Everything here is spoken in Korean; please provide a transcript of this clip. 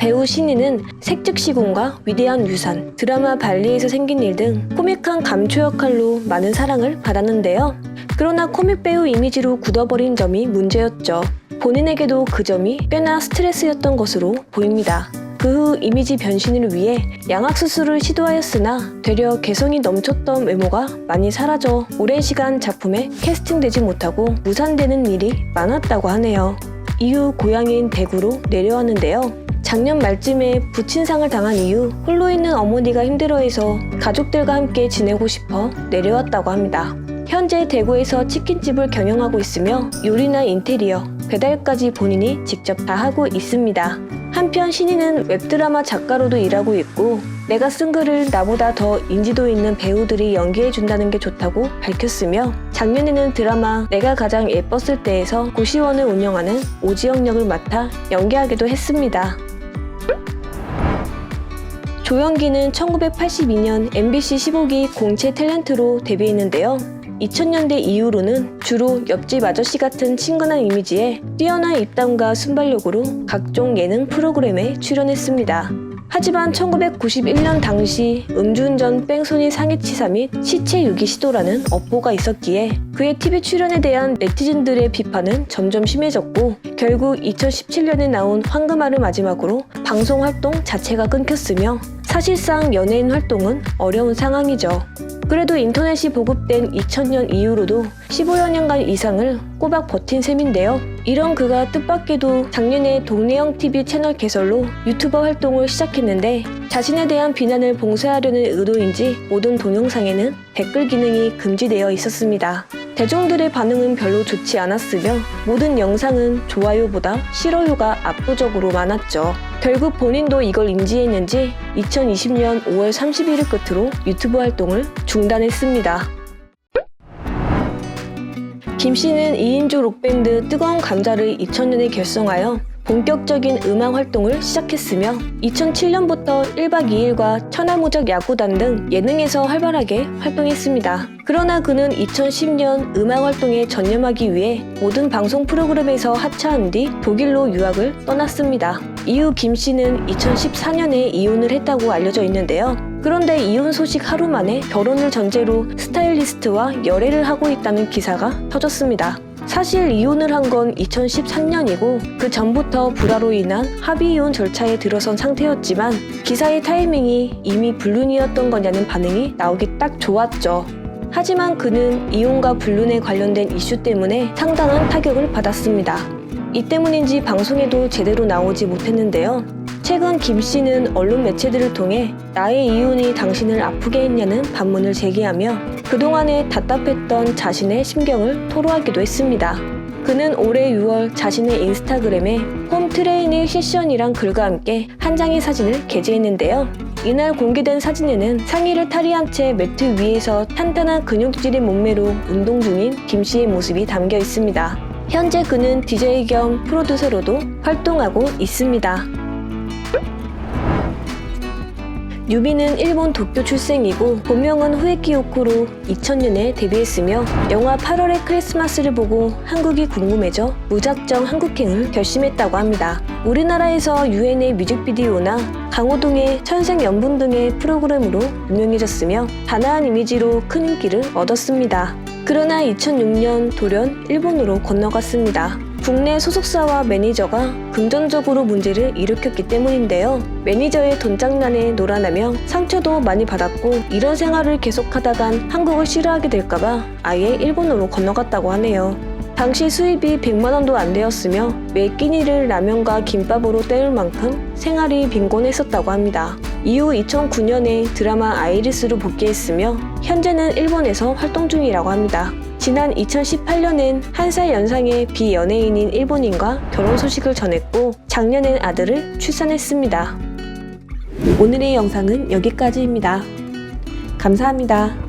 배우 신인은 색즉시공과 위대한 유산, 드라마 발리에서 생긴 일 등 코믹한 감초 역할로 많은 사랑을 받았는데요. 그러나 코믹 배우 이미지로 굳어버린 점이 문제였죠. 본인에게도 그 점이 꽤나 스트레스였던 것으로 보입니다. 그 후 이미지 변신을 위해 양악 수술을 시도하였으나 되려 개성이 넘쳤던 외모가 많이 사라져 오랜 시간 작품에 캐스팅되지 못하고 무산되는 일이 많았다고 하네요. 이후 고향인 대구로 내려왔는데요. 작년 말쯤에 부친상을 당한 이후 홀로 있는 어머니가 힘들어해서 가족들과 함께 지내고 싶어 내려왔다고 합니다. 현재 대구에서 치킨집을 경영하고 있으며 요리나 인테리어, 배달까지 본인이 직접 다 하고 있습니다. 한편 신인은 웹드라마 작가로도 일하고 있고 내가 쓴 글을 나보다 더 인지도 있는 배우들이 연기해준다는 게 좋다고 밝혔으며 작년에는 드라마 내가 가장 예뻤을 때에서 고시원을 운영하는 오지영 역을 맡아 연기하기도 했습니다. 조연기는 1982년 MBC 15기 공채 탤런트로 데뷔했는데요. 2000년대 이후로는 주로 옆집 아저씨 같은 친근한 이미지에 뛰어난 입담과 순발력으로 각종 예능 프로그램에 출연했습니다. 하지만 1991년 당시 음주운전 뺑소니 상해치사 및 시체 유기 시도라는 업보가 있었기에 그의 TV 출연에 대한 네티즌들의 비판은 점점 심해졌고 결국 2017년에 나온 황금알을 마지막으로 방송 활동 자체가 끊겼으며 사실상 연예인 활동은 어려운 상황이죠. 그래도 인터넷이 보급된 2000년 이후로도 15여년간 이상을 꼬박 버틴 셈인데요. 이런 그가 뜻밖에도 작년에 동네형 TV 채널 개설로 유튜버 활동을 시작했는데 자신에 대한 비난을 봉쇄하려는 의도인지 모든 동영상에는 댓글 기능이 금지되어 있었습니다. 대중들의 반응은 별로 좋지 않았으며 모든 영상은 좋아요보다 싫어요가 압도적으로 많았죠. 결국 본인도 이걸 인지했는지 2020년 5월 31일 끝으로 유튜브 활동을 중단했습니다. 김 씨는 2인조 록밴드 뜨거운 감자를 2000년에 결성하여 본격적인 음악 활동을 시작했으며 2007년부터 1박 2일과 천하무적 야구단 등 예능에서 활발하게 활동했습니다. 그러나 그는 2010년 음악 활동에 전념하기 위해 모든 방송 프로그램에서 하차한 뒤 독일로 유학을 떠났습니다. 이후 김 씨는 2014년에 이혼을 했다고 알려져 있는데요. 그런데 이혼 소식 하루 만에 결혼을 전제로 스타일리스트와 열애를 하고 있다는 기사가 터졌습니다. 사실 이혼을 한 건 2013년이고 그 전부터 불화로 인한 합의 이혼 절차에 들어선 상태였지만 기사의 타이밍이 이미 불륜이었던 거냐는 반응이 나오기 딱 좋았죠. 하지만 그는 이혼과 불륜에 관련된 이슈 때문에 상당한 타격을 받았습니다. 이 때문인지 방송에도 제대로 나오지 못했는데요. 최근 김 씨는 언론 매체들을 통해 나의 이혼이 당신을 아프게 했냐는 반문을 제기하며 그동안에 답답했던 자신의 심경을 토로하기도 했습니다. 그는 올해 6월 자신의 인스타그램에 홈 트레이닝 세션이란 글과 함께 한 장의 사진을 게재했는데요. 이날 공개된 사진에는 상의를 탈의한 채 매트 위에서 탄탄한 근육질의 몸매로 운동 중인 김 씨의 모습이 담겨 있습니다. 현재 그는 DJ 겸 프로듀서로도 활동하고 있습니다. 유미는 일본 도쿄 출생이고 본명은 후에키 요코로 2000년에 데뷔했으며 영화 8월의 크리스마스를 보고 한국이 궁금해져 무작정 한국행을 결심했다고 합니다. 우리나라에서 유엔의 뮤직비디오나 강호동의 천생연분 등의 프로그램으로 유명해졌으며 단아한 이미지로 큰 인기를 얻었습니다. 그러나 2006년 돌연 일본으로 건너갔습니다. 국내 소속사와 매니저가 금전적으로 문제를 일으켰기 때문인데요. 매니저의 돈장난에 놀아나며 상처도 많이 받았고 이런 생활을 계속하다간 한국을 싫어하게 될까봐 아예 일본으로 건너갔다고 하네요. 당시 수입이 100만원도 안 되었으며 매 끼니를 라면과 김밥으로 때울 만큼 생활이 빈곤했었다고 합니다. 이후 2009년에 드라마 아이리스로 복귀했으며 현재는 일본에서 활동 중이라고 합니다. 지난 2018년엔 1살 연상의 비연예인인 일본인과 결혼 소식을 전했고 작년엔 아들을 출산했습니다. 오늘의 영상은 여기까지입니다. 감사합니다.